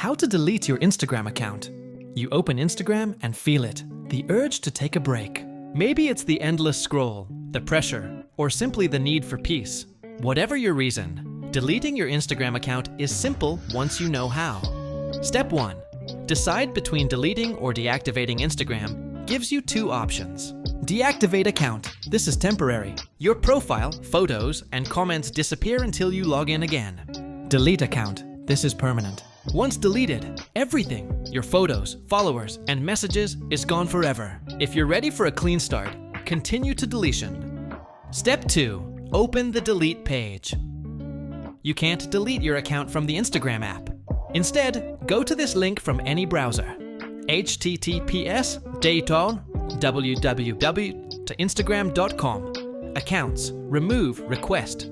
How to delete your Instagram account. You open Instagram and feel it, the urge to take a break. Maybe it's the endless scroll, the pressure, or simply the need for peace. Whatever your reason, deleting your Instagram account is simple once you know how. Step 1. Decide between deleting or deactivating Instagram gives you two options. Deactivate account. This is temporary. Your profile, photos, and comments disappear until you log in again. Delete account. This is permanent. Once deleted, everything, your photos, followers, and messages is gone forever. If you're ready for a clean start, continue to deletion. Step 2. Open the delete page. You can't delete your account from the Instagram app. Instead, go to this link from any browser. https://www.instagram.com. Accounts, remove, request.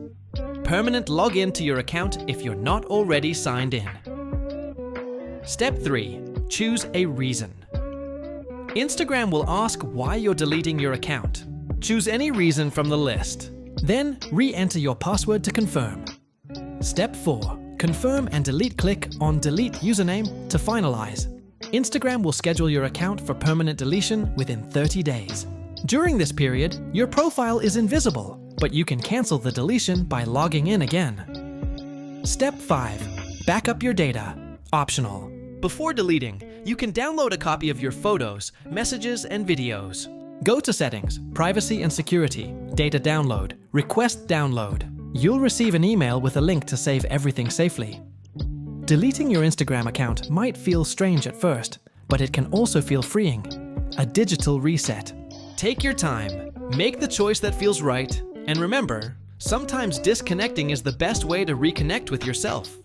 Permanent login to your account if you're not already signed in. Step 3. Choose a reason. Instagram will ask why you're deleting your account. Choose any reason from the list. Then, re-enter your password to confirm. Step 4. Confirm and delete. Click on Delete Username to finalize. Instagram will schedule your account for permanent deletion within 30 days. During this period, your profile is invisible, but you can cancel the deletion by logging in again. Step 5. Backup your data. Optional. Before deleting, you can download a copy of your photos, messages, and videos. Go to Settings, Privacy and Security, Data Download, Request Download. You'll receive an email with a link to save everything safely. Deleting your Instagram account might feel strange at first, but it can also feel freeing. A digital reset. Take your time, make the choice that feels right, and remember, sometimes disconnecting is the best way to reconnect with yourself.